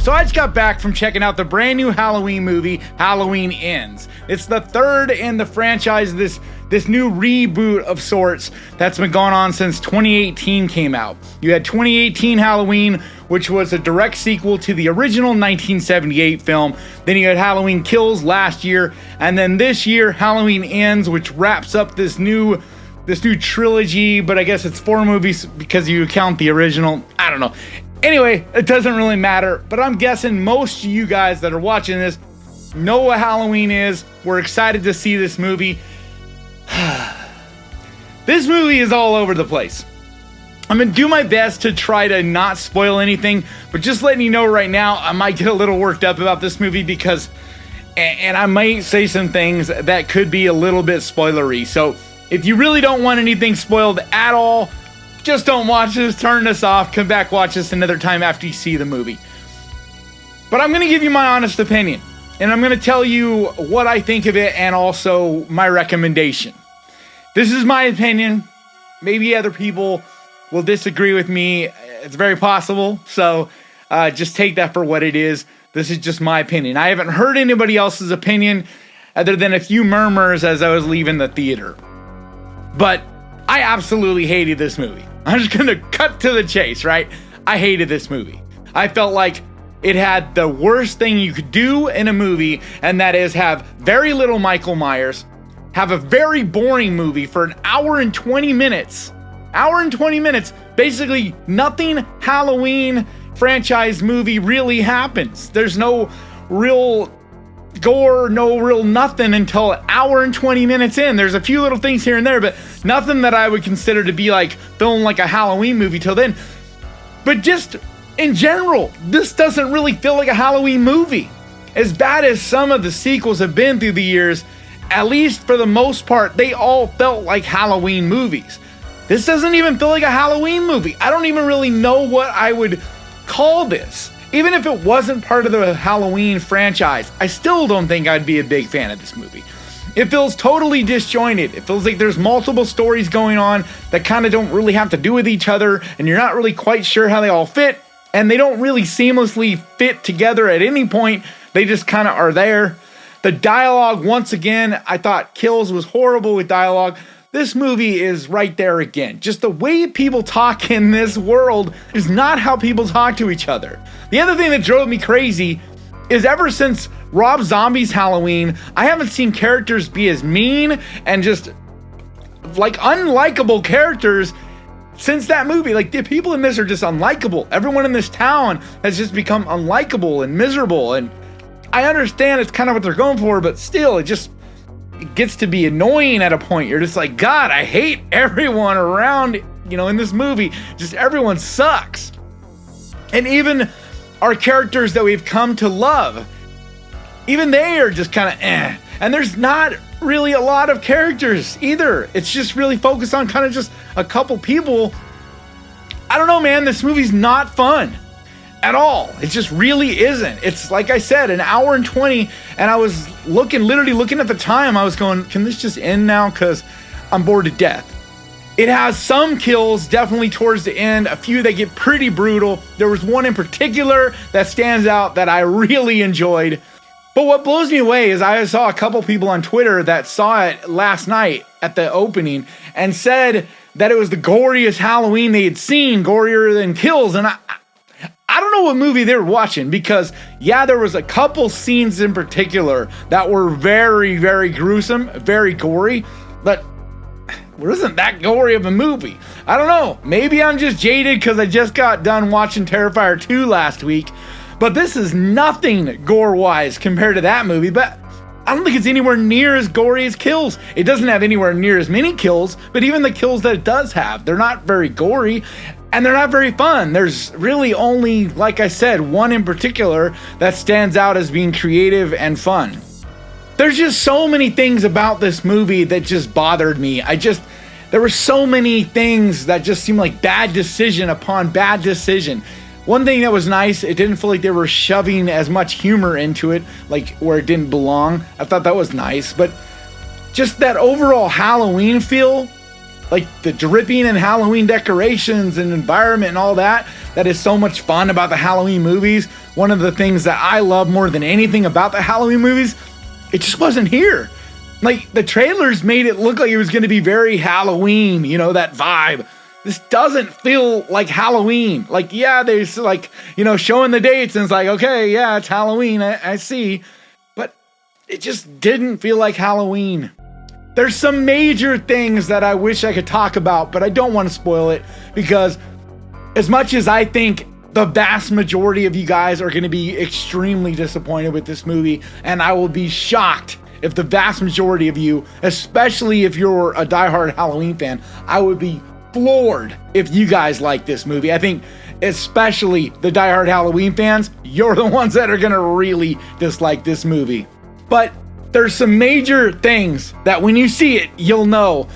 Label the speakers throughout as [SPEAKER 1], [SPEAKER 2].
[SPEAKER 1] So I just got back from checking out the brand new Halloween movie, Halloween Ends. It's the third in the franchise, this new reboot of sorts that's been going on since 2018 came out. You had 2018 Halloween, which was a direct sequel to the original 1978 film. Then you had Halloween Kills last year, and then this year Halloween Ends, which wraps up this new trilogy, but I guess it's 4 movies because you count the original. I don't know. Anyway, it doesn't really matter, but I'm guessing most of you guys that are watching this know what Halloween is. We're excited to see this movie. This movie is all over the place. I'm going to do my best to try to not spoil anything, but just letting you know right now, I might get a little worked up about this movie because, and I might say some things that could be a little bit spoilery. So if you really don't want anything spoiled at all, just don't watch this, turn this off, come back, watch this another time after you see the movie. But I'm going to give you my honest opinion, and I'm going to tell you what I think of it and also my recommendation. This is my opinion. Maybe other people will disagree with me. It's very possible. So just take that for what it is. This is just my opinion. I haven't heard anybody else's opinion other than a few murmurs as I was leaving the theater. But I absolutely hated this movie. I'm just going to cut to the chase, right? I hated this movie. I felt like it had the worst thing you could do in a movie, and that is have very little Michael Myers, have a very boring movie for an hour and 20 minutes. Hour and 20 minutes. Basically, nothing Halloween franchise movie really happens. There's no real gore, no real nothing until an hour and 20 minutes in. There's a few little things here and there, but nothing that I would consider to be like filming like a Halloween movie till then. But just in general, this doesn't really feel like a Halloween movie. As bad as some of the sequels have been through the years, at least for the most part, they all felt like Halloween movies. This doesn't even feel like a Halloween movie. I don't even really know what I would call this. Even if it wasn't part of the Halloween franchise, I still don't think I'd be a big fan of this movie. It feels totally disjointed. It feels like there's multiple stories going on that kind of don't really have to do with each other, and you're not really quite sure how they all fit, and they don't really seamlessly fit together at any point. They just kind of are there. The dialogue, once again, I thought Kills was horrible with dialogue. This movie is right there again. Just the way people talk in this world is not how people talk to each other. The other thing that drove me crazy is ever since Rob Zombie's Halloween, I haven't seen characters be as mean and just like unlikable characters since that movie. Like the people in this are just unlikable. Everyone in this town has just become unlikable and miserable. And I understand it's kind of what they're going for, but still, it gets to be annoying at a point. You're just like, God, I hate everyone around, in this movie. Just everyone sucks. And even our characters that we've come to love, even they are just kind of eh. And there's not really a lot of characters either. It's just really focused on kind of just a couple people. I don't know, man. This movie's not fun at all. It just really isn't. It's like I said, an hour and 20, and I was literally looking at the time. I was going, can this just end now? Because I'm bored to death. It has some kills definitely towards the end, a few that get pretty brutal. There was one in particular that stands out that I really enjoyed. But what blows me away is I saw a couple people on Twitter that saw it last night at the opening and said that it was the goriest Halloween they had seen, gorier than Kills. And I don't know what movie they were watching, because yeah, there was a couple scenes in particular that were very, very gruesome, very gory, but it wasn't that gory of a movie. I don't know. Maybe I'm just jaded because I just got done watching Terrifier 2 last week, but this is nothing gore-wise compared to that movie, but I don't think it's anywhere near as gory as Kills. It doesn't have anywhere near as many kills, but even the kills that it does have, they're not very gory. And they're not very fun. There's really only, like I said, one in particular that stands out as being creative and fun. There's just so many things about this movie that just bothered me. There were so many things that just seemed like bad decision upon bad decision. One thing that was nice, it didn't feel like they were shoving as much humor into it, like where it didn't belong. I thought that was nice. But just that overall Halloween feel like the dripping and Halloween decorations and environment and all that is so much fun about the Halloween movies. One of the things that I love more than anything about the Halloween movies, it just wasn't here. Like, the trailers made it look like it was going to be very Halloween, you know, that vibe. This doesn't feel like Halloween. Like, yeah, there's like, you know, showing the dates and it's like, okay, yeah, it's Halloween, I see. But it just didn't feel like Halloween. There's some major things that I wish I could talk about, but I don't want to spoil it, because as much as I think the vast majority of you guys are going to be extremely disappointed with this movie, and I will be shocked if the vast majority of you, especially if you're a diehard Halloween fan, I would be floored if you guys like this movie. I think especially the diehard Halloween fans, you're the ones that are going to really dislike this movie. But there's some major things that when you see it, you'll know.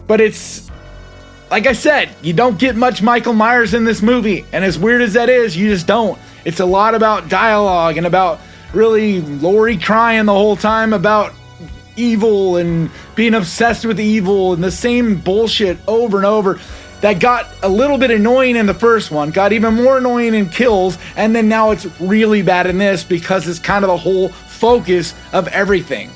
[SPEAKER 1] But it's, like I said, you don't get much Michael Myers in this movie. And as weird as that is, you just don't. It's a lot about dialogue and about really Laurie crying the whole time about evil and being obsessed with evil and the same bullshit over and over. That got a little bit annoying in the first one, got even more annoying in Kills, and then now it's really bad in this because it's kind of the whole focus of everything.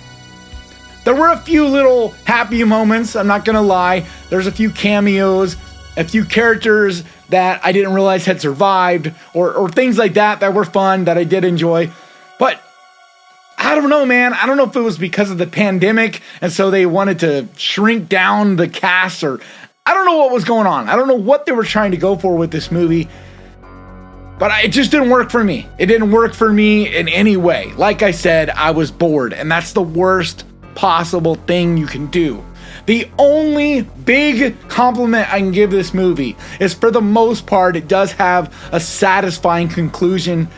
[SPEAKER 1] There were a few little happy moments, I'm not gonna lie. There's a few cameos, a few characters that I didn't realize had survived, or things like that were fun, that I did enjoy. But I don't know, man. I don't know if it was because of the pandemic and so they wanted to shrink down the cast, or I don't know what was going on. I don't know what they were trying to go for with this movie. But it just didn't work for me. It didn't work for me in any way. Like I said, I was bored, and that's the worst possible thing you can do. The only big compliment I can give this movie is, for the most part, it does have a satisfying conclusion,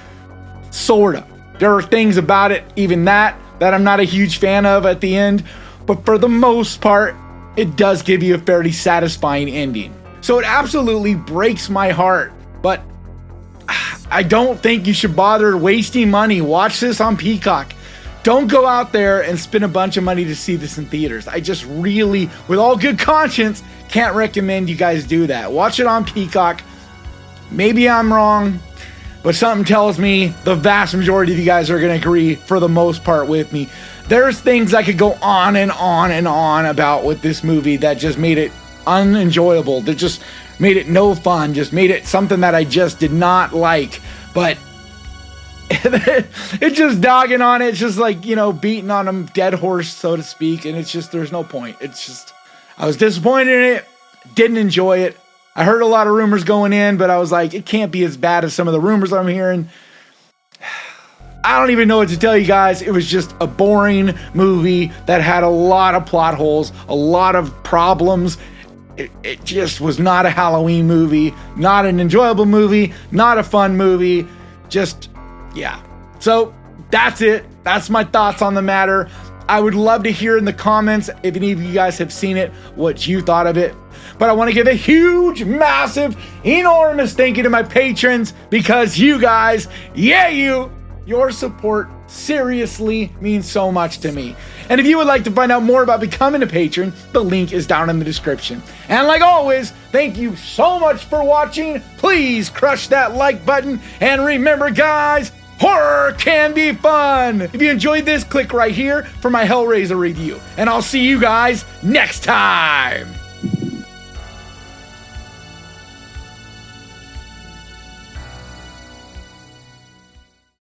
[SPEAKER 1] sort of. There are things about it, even that I'm not a huge fan of at the end, but for the most part, it does give you a fairly satisfying ending. So it absolutely breaks my heart, but I don't think you should bother wasting money. Watch this on Peacock. Don't go out there and spend a bunch of money to see this in theaters. I just really, with all good conscience, can't recommend you guys do that. Watch it on Peacock. Maybe I'm wrong, but something tells me the vast majority of you guys are going to agree for the most part with me. There's things I could go on and on and on about with this movie that just made it unenjoyable, that just made it no fun, just made it something that I just did not like. But it's just dogging on it. It's just like, you know, beating on a dead horse, so to speak. And it's just, there's no point. It's just, I was disappointed in it, didn't enjoy it. I heard a lot of rumors going in, but I was like, it can't be as bad as some of the rumors I'm hearing. I don't even know what to tell you guys. It was just a boring movie that had a lot of plot holes, a lot of problems. It just was not a Halloween movie, not an enjoyable movie, not a fun movie. Just, yeah. So that's it. That's my thoughts on the matter. I would love to hear in the comments, if any of you guys have seen it, what you thought of it. But I want to give a huge, massive, enormous thank you to my patrons, because you guys, yeah, your support seriously means so much to me. And if you would like to find out more about becoming a patron, the link is down in the description. And like always, thank you so much for watching. Please crush that like button. And remember, guys, horror can be fun. If you enjoyed this, click right here for my Hellraiser review. And I'll see you guys next time.